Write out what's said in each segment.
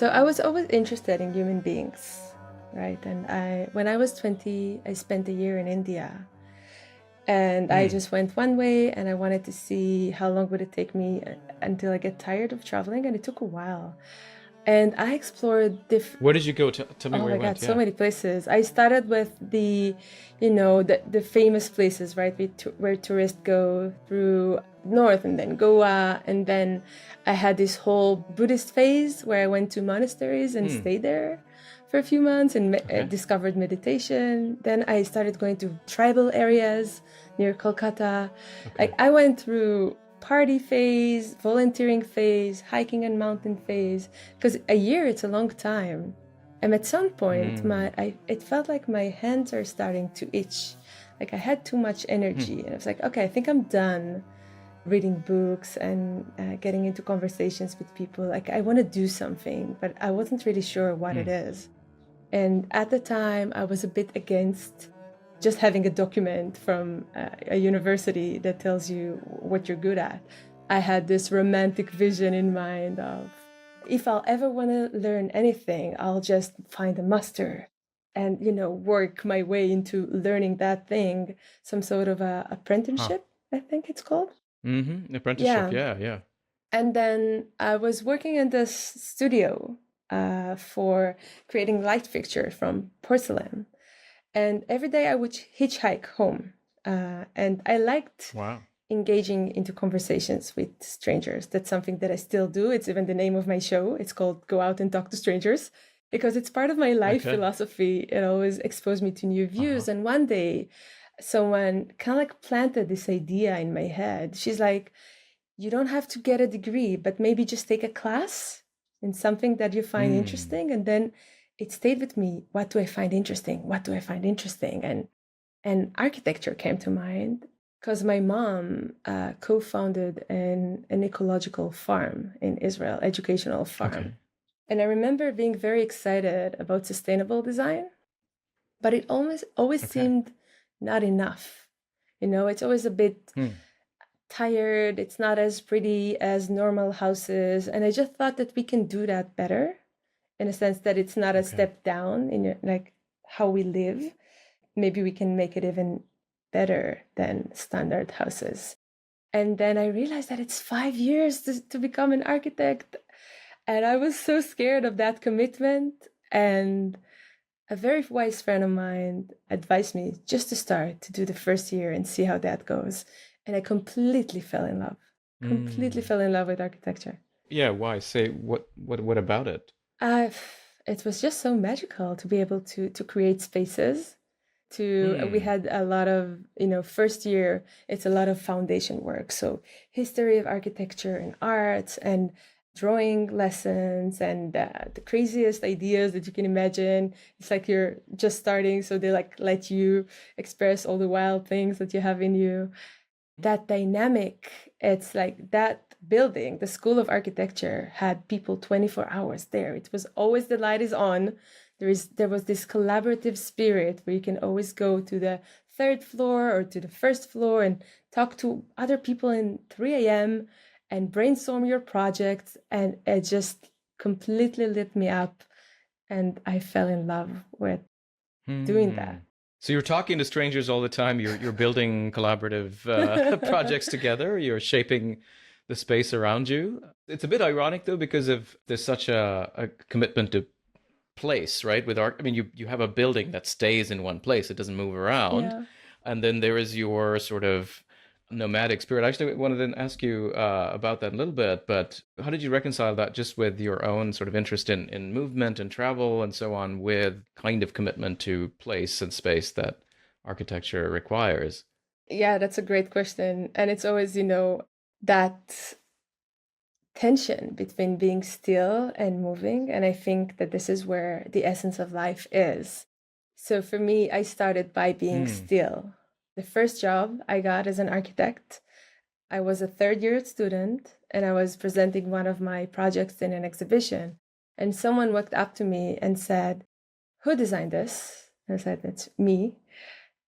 So I was always interested in human beings, right? And when I was 20, I spent a year in India. And I just went one way and I wanted to see how long would it take me until I get tired of traveling. And it took a while. And I explored different. Where did you go? Tell me Oh where my you God, went. so Yeah. many places. I started with the famous places, right, where tourists go through north and then Goa. And then I had this whole Buddhist phase where I went to monasteries and stayed there for a few months and Okay. discovered meditation. Then I started going to tribal areas near Kolkata. Okay. Like I went through party phase, volunteering phase, hiking and mountain phase, because a year, it's a long time. And at some point, it felt like my hands are starting to itch. Like I had too much energy. And I was like, okay, I think I'm done reading books and getting into conversations with people. Like I want to do something, but I wasn't really sure what it is. And at the time, I was a bit against just having a document from a university that tells you what you're good at. I had this romantic vision in mind of, if I'll ever want to learn anything, I'll just find a master and, work my way into learning that thing, some sort of a Huh. apprenticeship, I think it's called. Apprenticeship. Yeah. Yeah. Yeah. And then I was working in this studio for creating light fixture from porcelain. And every day I would hitchhike home. And I liked Wow. engaging into conversations with strangers. That's something that I still do. It's even the name of my show. It's called Go Out and Talk to Strangers because it's part of my life Okay. philosophy. It always exposed me to new Uh-huh. views. And one day, someone kind of like planted this idea in my head. She's like, you don't have to get a degree, but maybe just take a class in something that you find interesting. And then it stayed with me. What do I find interesting? What do I find interesting? And architecture came to mind because my mom co-founded an ecological farm in Israel, educational farm. Okay. And I remember being very excited about sustainable design, but it always Okay. seemed not enough. It's always a bit tired, it's not as pretty as normal houses. And I just thought that we can do that better in a sense that it's not a Okay. step down in like how we live. Maybe we can make it even better than standard houses. And then I realized that it's 5 years to become an architect. And I was so scared of that commitment. And a very wise friend of mine advised me just to start to do the first year and see how that goes. And I completely Mm. fell in love with architecture. Yeah. Why? Say what about it? I, it was just so magical to be able to create spaces. We had a lot of, first year, it's a lot of foundation work. So history of architecture and art and drawing lessons and the craziest ideas that you can imagine. It's like you're just starting, so they like let you express all the wild things that you have in you. That dynamic, it's like that building, the School of Architecture, had people 24 hours there. It was always the light is on. There was this collaborative spirit where you can always go to the third floor or to the first floor and talk to other people in 3 a.m. and brainstorm your projects. And it just completely lit me up. And I fell in love with doing Hmm. that. So you're talking to strangers all the time. You're building collaborative projects together. You're shaping the space around you. It's a bit ironic though, because of there's such a commitment to place, right? With art, I mean, you have a building that stays in one place; it doesn't move around, Yeah. and then there is your sort of nomadic spirit. I actually wanted to ask you about that in a little bit, but how did you reconcile that just with your own sort of interest in movement and travel and so on, with kind of commitment to place and space that architecture requires? Yeah, that's a great question. And it's always, that tension between being still and moving. And I think that this is where the essence of life is. So for me, I started by being still. The first job I got as an architect, I was a third year student and I was presenting one of my projects in an exhibition. And someone walked up to me and said, "Who designed this?" And I said, "It's me."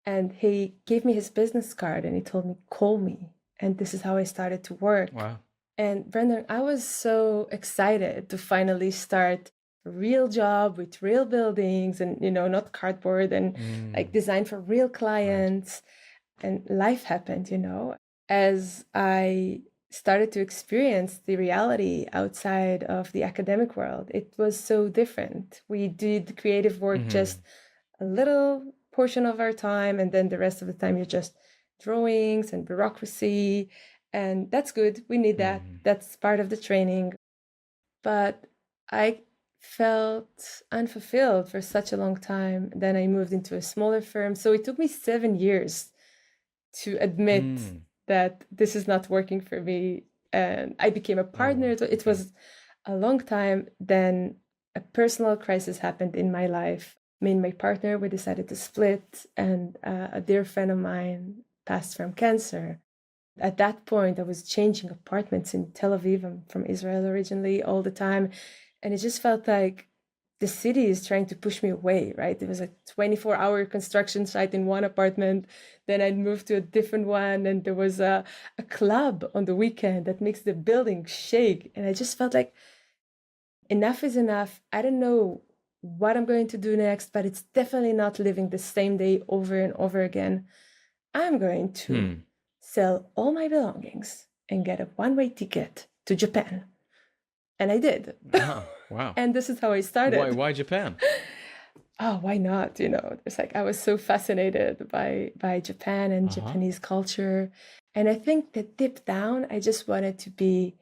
And he gave me his business card and he told me, "Call me." And this is how I started to work. Wow. And Brandon, I was so excited to finally start a real job with real buildings and, not cardboard and like designed for real clients. And life happened, as I started to experience the reality outside of the academic world. It was so different. We did creative work just a little portion of our time, and then the rest of the time you're just drawings and bureaucracy. And that's good. We need that. That's part of the training. But I felt unfulfilled for such a long time. Then I moved into a smaller firm. So it took me 7 years to admit that this is not working for me. And I became a partner. It was a long time. Then a personal crisis happened in my life. Me and my partner, we decided to split, and a dear friend of mine passed from cancer. At that point, I was changing apartments in Tel Aviv. I'm from Israel originally, all the time. And it just felt like the city is trying to push me away, right? It was a 24-hour construction site in one apartment. Then I'd moved to a different one, and there was a club on the weekend that makes the building shake. And I just felt like enough is enough. I don't know what I'm going to do next, but it's definitely not living the same day over and over again. I'm going to sell all my belongings and get a one-way ticket to Japan. And I did. Wow. And this is how I started. Why Japan? Oh, why not? It's like I was so fascinated by Japan and Japanese culture. And I think that deep down, I just wanted to be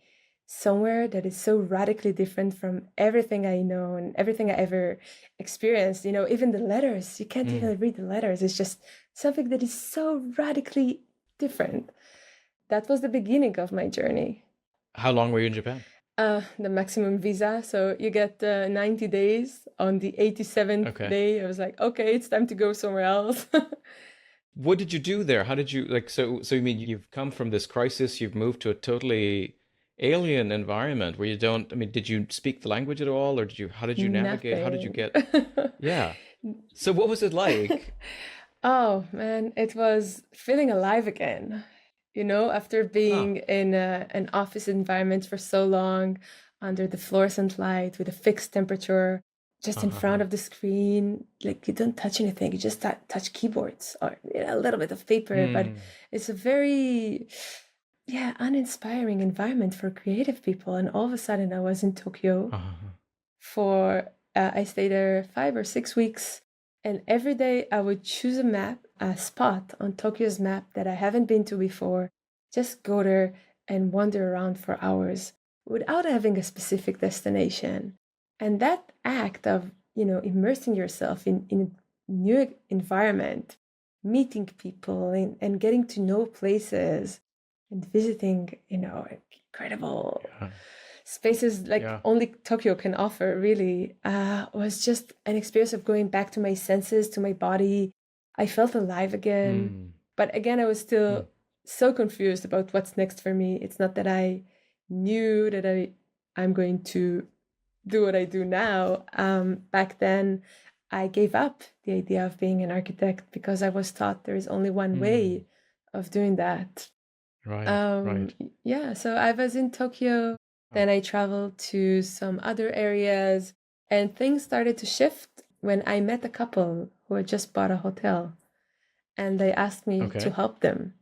somewhere that is so radically different from everything I know and everything I ever experienced. Even the letters, you can't even read the letters. It's just something that is so radically different. That was the beginning of my journey. How long were you in Japan? The maximum visa. So you get 90 days. On the 87th day, I was like, okay, it's time to go somewhere else. What did you do there? How did you so you mean you've come from this crisis, you've moved to a totally alien environment where did you speak the language at all, or how did you navigate? Nothing. How did you get? Yeah. So what was it like? Oh man, it was feeling alive again. After being in an office environment for so long, under the fluorescent light with a fixed temperature, just in front of the screen, like you don't touch anything, you just touch keyboards or a little bit of paper, but it's a very uninspiring environment for creative people. And all of a sudden I was in Tokyo for I stayed there 5 or 6 weeks, and every day I would choose a spot on Tokyo's map that I haven't been to before, just go there and wander around for hours without having a specific destination. And that act of immersing yourself in a new environment, meeting people and getting to know places and visiting, incredible spaces like only Tokyo can offer, really, was just an experience of going back to my senses, to my body. I felt alive again. But again, I was still so confused about what's next for me. It's not that I knew that I'm going to do what I do now. Back then, I gave up the idea of being an architect because I was taught there is only one way of doing that. Right. Yeah, so I was in Tokyo, then I traveled to some other areas, and things started to shift when I met a couple who had just bought a hotel, and they asked me to help them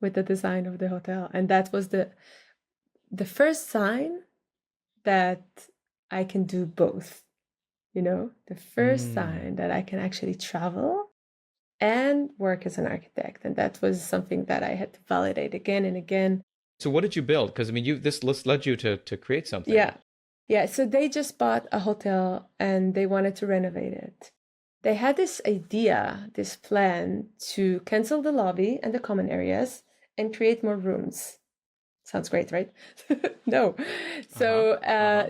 with the design of the hotel. And that was the first sign that I can do both, the first sign that I can actually travel and work as an architect. And that was something that I had to validate again and again. So what did you build? Because this led you to create something. Yeah. So they just bought a hotel and they wanted to renovate it. They had this idea, this plan to cancel the lobby and the common areas and create more rooms. Sounds great, right? No. So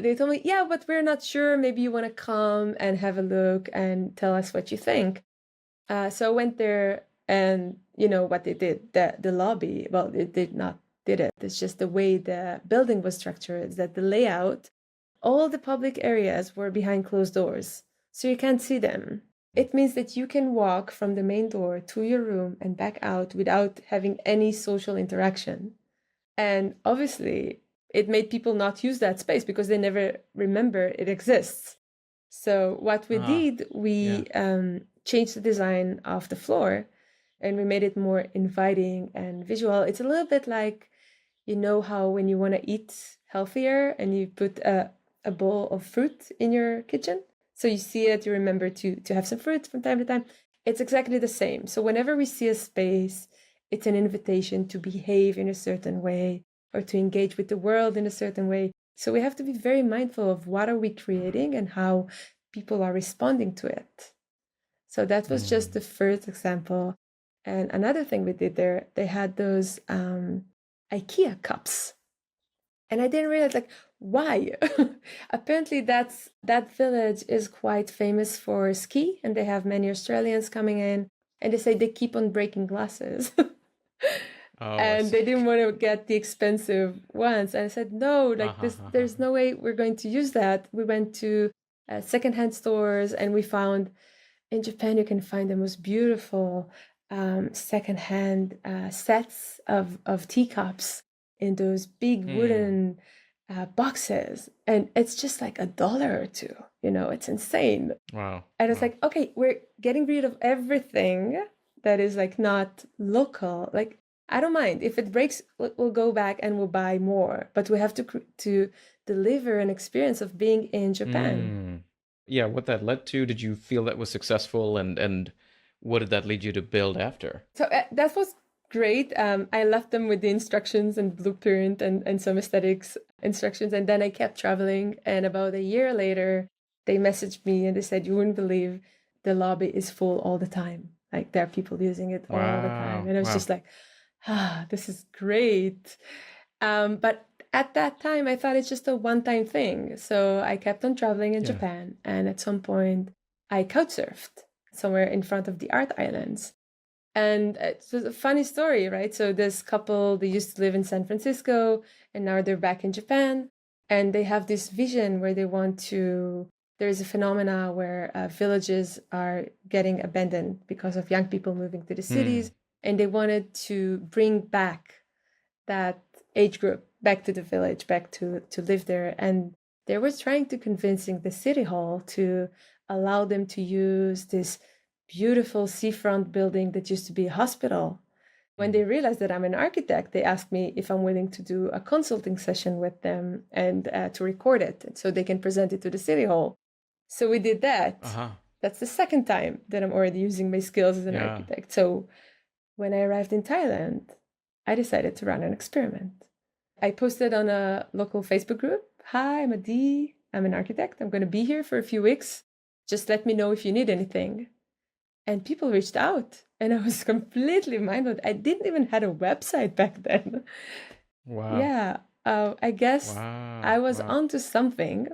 they told me, yeah, but we're not sure. Maybe you want to come and have a look and tell us what you think. So I went there, and what they did, the lobby, well, it did not did it. It's just the way the building was structured, is that the layout, all the public areas were behind closed doors. So you can't see them. It means that you can walk from the main door to your room and back out without having any social interaction. And obviously, it made people not use that space because they never remember it exists. So what we Ah, did, yeah. we changed the design of the floor and we made it more inviting and visual. It's a little bit like, you know how when you want to eat healthier and you put a bowl of fruit in your kitchen, so you see it, you remember to have some fruit from time to time. It's exactly the same. So whenever we see a space, it's an invitation to behave in a certain way or to engage with the world in a certain way. So we have to be very mindful of what are we creating and how people are responding to it. So that was just Mm. the first example. And another thing we did there, they had those IKEA cups. And I didn't realize like why. Apparently that village is quite famous for ski and they have many Australians coming in and they say they keep on breaking glasses. Oh, I And see. they didn't want to get the expensive ones. And I said, no, like Uh-huh, this, uh-huh. there's no way we're going to use that. We went to secondhand stores and we found in Japan, you can find the most beautiful secondhand sets of teacups in those big Hmm. wooden boxes. And it's just like $1 or two, it's insane. Wow. And it's Wow. like, okay, we're getting rid of everything that is like not local. Like, I don't mind if it breaks, we'll go back and we'll buy more. But we have to deliver an experience of being in Japan. Hmm. Yeah, what that led to, did you feel that was successful, and what did that lead you to build after? So that was great. I left them with the instructions and blueprint and some aesthetics instructions. And then I kept traveling. And about a year later, they messaged me and they said, you wouldn't believe the lobby is full all the time. Like there are people using it all the time. Wow. And I was Wow. just like, this is great. But at that time, I thought it's just a one-time thing. So I kept on traveling in Yeah. Japan. And at some point, I couch surfed somewhere in front of the art islands. And it's a funny story, right? So this couple, they used to live in San Francisco and now they're back in Japan. And they have this vision where they want to, there's a phenomena where villages are getting abandoned because of young people moving to the Hmm. cities. And they wanted to bring back that age group back to the village, back to live there. And they were trying to convincing the city hall to allow them to use this beautiful seafront building that used to be a hospital. When they Hmm. realized that I'm an architect, they asked me if I'm willing to do a consulting session with them and to record it so they can present it to the city hall. So we did that. Uh-huh. That's the second time that I'm already using my skills as an Yeah. architect. So when I arrived in Thailand, I decided to run an experiment. I posted on a local Facebook group, hi, I'm Adi, I'm an architect. I'm going to be here for a few weeks. Just let me know if you need anything. And people reached out and I was completely mind blown. I didn't even have a website back then. Wow. Yeah, I guess I Wow. was Wow. onto something.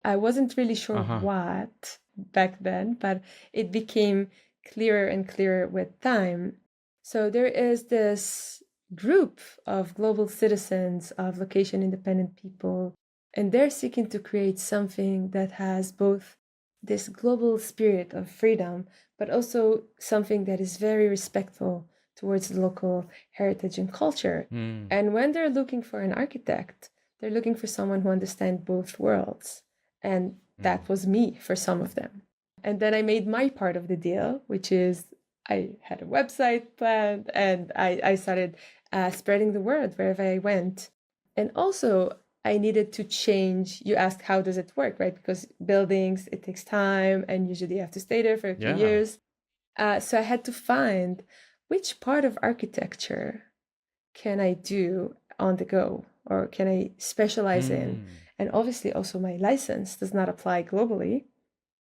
I wasn't really sure Uh-huh. what back then, but it became clearer and clearer with time. So there is this group of global citizens, of location independent people, and they're seeking to create something that has both this global spirit of freedom, but also something that is very respectful towards the local heritage and culture. Hmm. And when they're looking for an architect, they're looking for someone who understands both worlds. And Hmm. that was me for some of them. And then I made my part of the deal, which is I had a website planned and I started spreading the word wherever I went. And also, I needed to change. You asked, how does it work, right? Because buildings, it takes time and usually you have to stay there for a few Yeah. years. So I had to find which part of architecture can I do on the go or can I specialize in? Hmm. And obviously, also my license does not apply globally,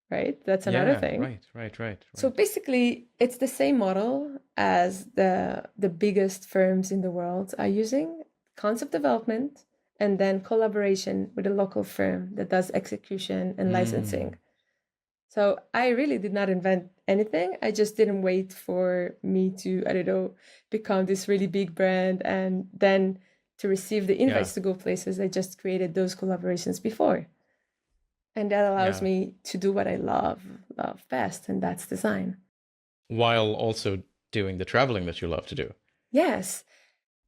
right? That's another Yeah. thing. Right. Right. Right. So Right. basically, it's the same model as the biggest firms in the world are using concept development and then collaboration with a local firm that does execution and licensing. Hmm. So I really did not invent anything. I just didn't wait for me to, I don't know, become this really big brand and then to receive the Yeah. invites to go places. I just created those collaborations before. And that allows Yeah. me to do what I love best, and that's design. While also doing the traveling that you love to do. Yes.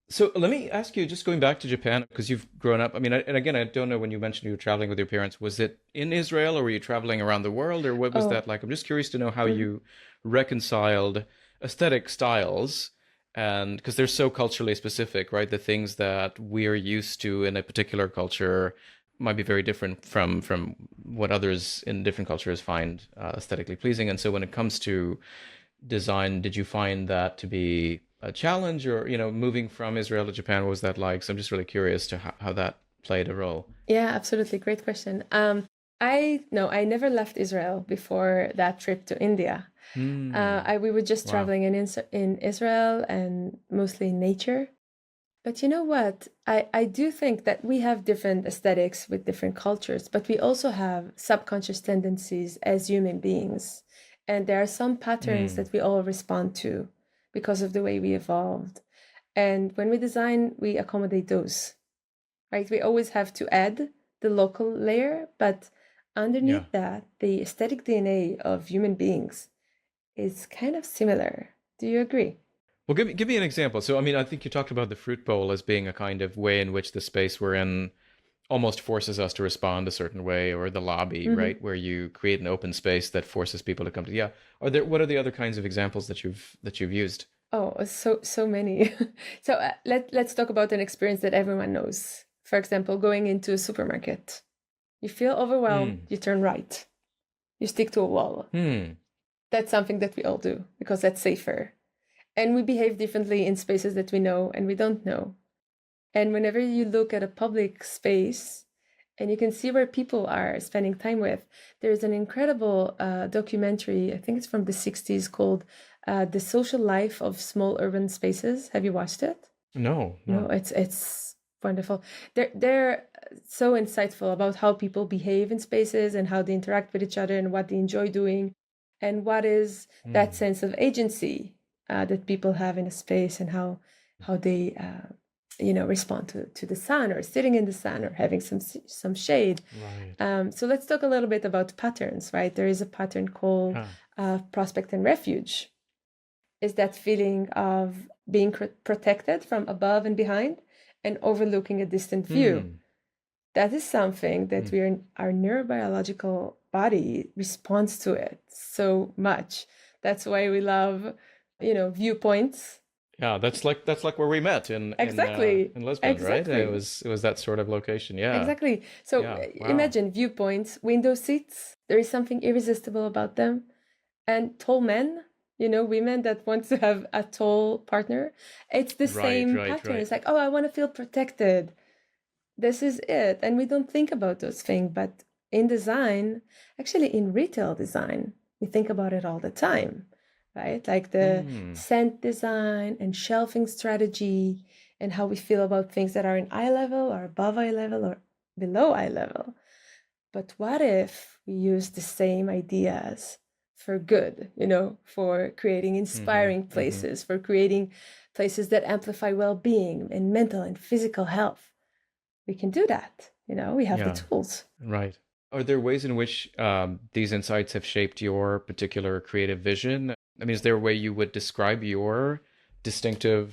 So let me ask you, just going back to Japan, because you've grown up. I mean, and again, I don't know when you mentioned you were traveling with your parents, was it in Israel or were you traveling around the world or what was Oh, that like? I'm just curious to know how mhm. you reconciled aesthetic styles and because they're so culturally specific, right? The things that we're used to in a particular culture might be very different from what others in different cultures find aesthetically pleasing. And so when it comes to design, did you find that to be a challenge or, moving from Israel to Japan, what was that like? So I'm just really curious to how that played a role. Yeah, absolutely. Great question. I no, I never left Israel before that trip to India. Hmm. We were just Wow. traveling in Israel and mostly in nature. But you know what? I do think that we have different aesthetics with different cultures, but we also have subconscious tendencies as human beings. And there are some patterns Hmm. that we all respond to because of the way we evolved. And when we design, we accommodate those, right? We always have to add the local layer, but Yeah. underneath that, the aesthetic DNA of human beings is kind of similar. Do you agree? Well, give me an example. So, I mean, I think you talked about the fruit bowl as being a kind of way in which the space we're in almost forces us to respond a certain way, or the lobby, Mm-hmm. right, where you create an open space that forces people to come to. Yeah. What are the other kinds of examples that you've used? Oh, so many. So let's talk about an experience that everyone knows. For example, going into a supermarket. You feel overwhelmed, Hmm. you turn right. You stick to a wall. Hmm. That's something that we all do because that's safer. And we behave differently in spaces that we know and we don't know. And whenever you look at a public space and you can see where people are spending time with, there's an incredible documentary, I think it's from the 60s, called The Social Life of Small Urban Spaces. Have you watched it? No, No, no. it's wonderful. They're so insightful about how people behave in spaces and how they interact with each other and what they enjoy doing and what is that Hmm. sense of agency that people have in a space and how they respond to the sun or sitting in the sun or having some shade. Right. So let's talk a little bit about patterns, right? There is a pattern called Huh. prospect and refuge, is that feeling of being protected from above and behind and overlooking a distant view. Hmm. That is something that Hmm. our neurobiological body responds to it so much. That's why we love, viewpoints. Yeah, that's like where we met Exactly. in Lisbon, right? It Exactly. was it was that sort of location. Yeah. Exactly. So Yeah. Wow. imagine viewpoints, window seats. There is something irresistible about them. And tall men, women that want to have a tall partner, it's the Right, same right, pattern. right. It's like, oh, I want to feel protected. This is it. And we don't think about those things. But in design, actually in retail design, we think about it all the time, right? Like the Hmm. scent design and shelving strategy and how we feel about things that are in eye level or above eye level or below eye level. But what if we use the same ideas for good, for creating Mm-hmm. inspiring Mm-hmm. places, for creating places that amplify well being and mental and physical health? We can do that. We have the Yeah. tools. Right. Are there ways in which these insights have shaped your particular creative vision? I mean, is there a way you would describe your distinctive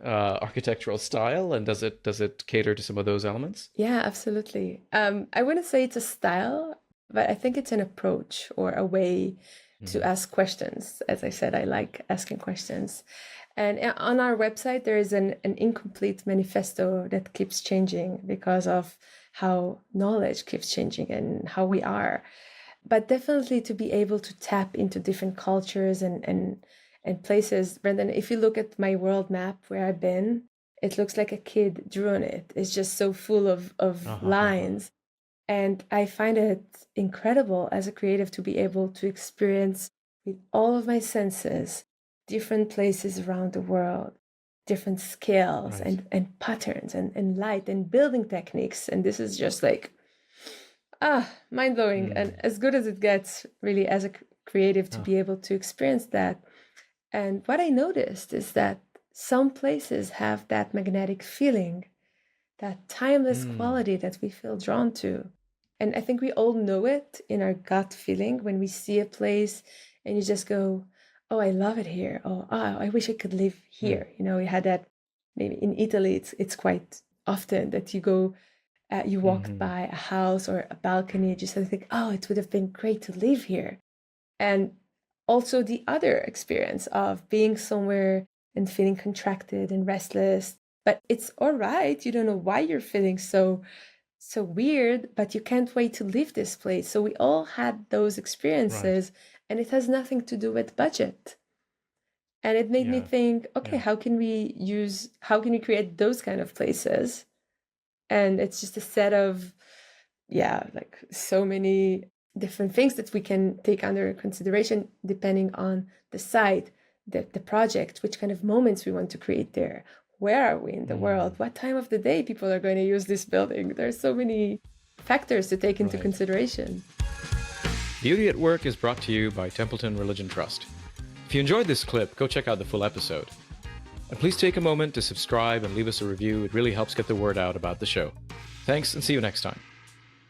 architectural style, and does it cater to some of those elements? Yeah, absolutely. I wouldn't say it's a style, but I think it's an approach or a way to Hmm. ask questions. As I said, I like asking questions. And on our website, there is an incomplete manifesto that keeps changing because of how knowledge keeps changing and how we are. But definitely to be able to tap into different cultures and places. Brendan, if you look at my world map where I've been, it looks like a kid drew on it. It's just so full of Uh-huh. lines. And I find it incredible as a creative to be able to experience with all of my senses different places around the world, different scales Right. and patterns and light and building techniques. And this is just like, mind blowing. And Hmm. as good as it gets, really, as a creative to Oh, be able to experience that. And what I noticed is that some places have that magnetic feeling, that timeless hmm. quality that we feel drawn to. And I think we all know it in our gut feeling when we see a place and you just go, oh, I love it here. Oh, I wish I could live Hmm. here. We had that maybe in Italy, it's quite often that you walk by a house or a balcony, just think, oh, it would have been great to live here. And also the other experience of being somewhere and feeling contracted and restless, but it's all right. You don't know why you're feeling so weird, but you can't wait to leave this place. So we all had those experiences, and it has nothing to do with budget. And it made me think, okay, how can we create those kind of places? And it's just a set of, like so many different things that we can take under consideration depending on the site, the project, which kind of moments we want to create there. Where are we in the world? What time of the day people are going to use this building? There's so many factors to take into consideration. Beauty at Work is brought to you by Templeton Religion Trust. If you enjoyed this clip, go check out the full episode. And please take a moment to subscribe and leave us a review. It really helps get the word out about the show. Thanks, and see you next time.